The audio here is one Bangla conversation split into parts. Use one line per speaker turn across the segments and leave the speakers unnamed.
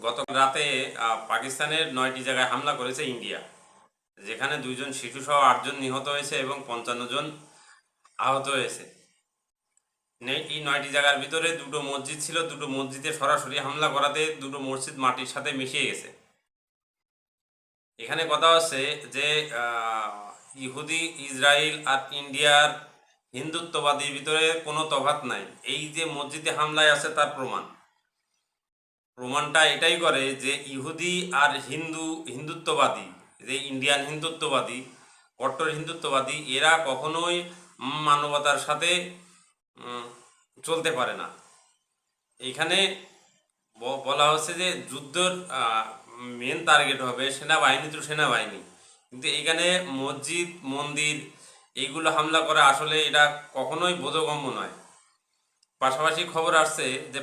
গত রাতে পাকিস্তানের ৯টি জায়গায় হামলা করেছে ইন্ডিয়া, যেখানে ২ জন শিশুসহ ৮ জন নিহত হয়েছে এবং ৫৫ জন আহত হয়েছে। এই ৯টি জায়গার ভিতরে দুটো মসজিদ ছিল, দুটো মসজিদে সরাসরি হামলা করাতে দুটো মসজিদ মাটির সাথে মিশিয়ে গেছে। এখানে কথা হচ্ছে যে ইহুদি, ইসরায়েল আর ইন্ডিয়ার হিন্দুত্ববাদীর ভিতরে কোনো তফাৎ নাই। এই যে মসজিদে হামলায় আছে তার প্রমাণটা এটাই করে যে ইহুদি আর হিন্দুত্ববাদী, যে ইন্ডিয়ান হিন্দুত্ববাদী, কট্টর হিন্দুত্ববাদী, এরা কখনোই মানবতার সাথে চলতে পারে না। এইখানে বলা হচ্ছে যে যুদ্ধের মেন টার্গেট হবে সেনাবাহিনী তো সেনাবাহিনী, কিন্তু এইখানে মসজিদ, মন্দির এইগুলো হামলা করা আসলে এটা কখনোই বোধগম্য নয়। পাশাপাশি খবর আসছে যে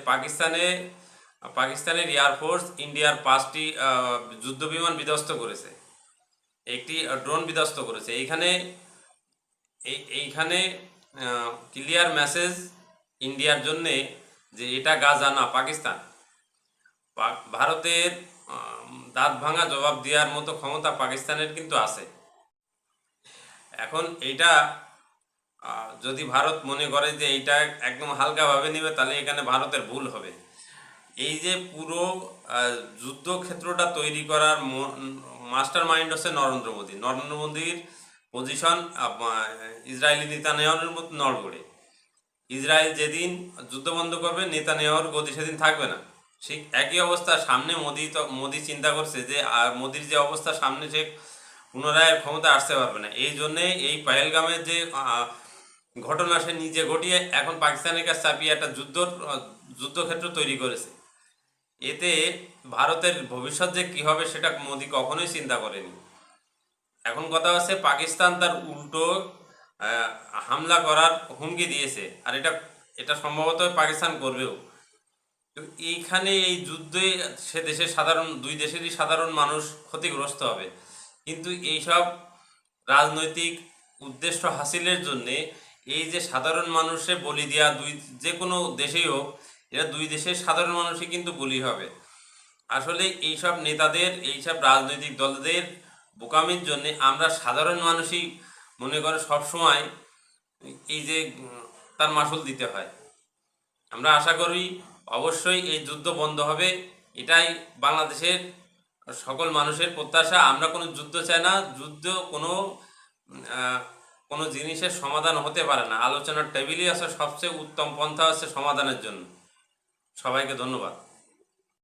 পাকিস্তানের এয়ারফোর্স ইন্ডিয়ার 5টি যুদ্ধ বিমান বিধ্বস্ত করেছে, একটি ড্রোন বিধ্বস্ত করেছে। এইখানে ক্লিয়ার মেসেজ ইন্ডিয়ার জন্যে যে এটা গাজা না পাকিস্তান। ভারতের দাঁত ভাঙা জবাব দেওয়ার মতো ক্ষমতা পাকিস্তানের কিন্তু আছে। এখন এইটা যদি ভারত মনে করে যে এইটা একদম হালকাভাবে নেবে, তাহলে এখানে ভারতের ভুল হবে। এই যে পুরো যুদ্ধক্ষেত্রটা তৈরি করার মাস্টার মাইন্ড হচ্ছে নরেন্দ্র মোদীর পজিশন ইসরায়েলি নেতানিয়াহুর মতো নড়বড়ে। ইসরায়েল যেদিন যুদ্ধ বন্ধ করবে, নেতানিয়াহুর গদি সেদিন থাকবে না। ঠিক একই অবস্থা সামনে মোদী চিন্তা করছে যে মোদীর যে অবস্থা সামনে, সে পুনরায় ক্ষমতা আসতে পারবে না। এই জন্যে এই পহেলগামের যে ঘটনা সে নিজে ঘটিয়ে এখন পাকিস্তানের কাছে চাপিয়ে একটা যুদ্ধক্ষেত্র তৈরি করেছে। এতে ভারতের ভবিষ্যৎ যে কী হবে সেটা মোদী কখনোই চিন্তা করেনি। এখন কথা হচ্ছে পাকিস্তান তার উল্টো হামলা করার হুমকি দিয়েছে, আর এটা সম্ভবত পাকিস্তান করবেও। তো এইখানে এই যুদ্ধে সে দেশের দুই দেশেরই সাধারণ মানুষ ক্ষতিগ্রস্ত হবে, কিন্তু এইসব রাজনৈতিক উদ্দেশ্য হাসিলের জন্যে এই যে সাধারণ মানুষে বলি দেওয়া, যে কোনো দেশেই হোক, এরা দুই দেশের সাধারণ মানুষই কিন্তু বলি হবে। আসলে এইসব নেতাদের, এইসব রাজনৈতিক দলদের বোকামির জন্যে আমরা সাধারণ মানুষই মনে করে সবসময় এই যে তার মাসুল দিতে হয়। আমরা আশা করি অবশ্যই এই যুদ্ধ বন্ধ হবে, এটাই বাংলাদেশের সকল মানুষের প্রত্যাশা। আমরা কোনো যুদ্ধ চাই না। যুদ্ধ কোনো জিনিসের সমাধান হতে পারে না। আলোচনার টেবিলই আছে সবচেয়ে উত্তম পন্থা হচ্ছে সমাধানের জন্য। সবাইকে ধন্যবাদ।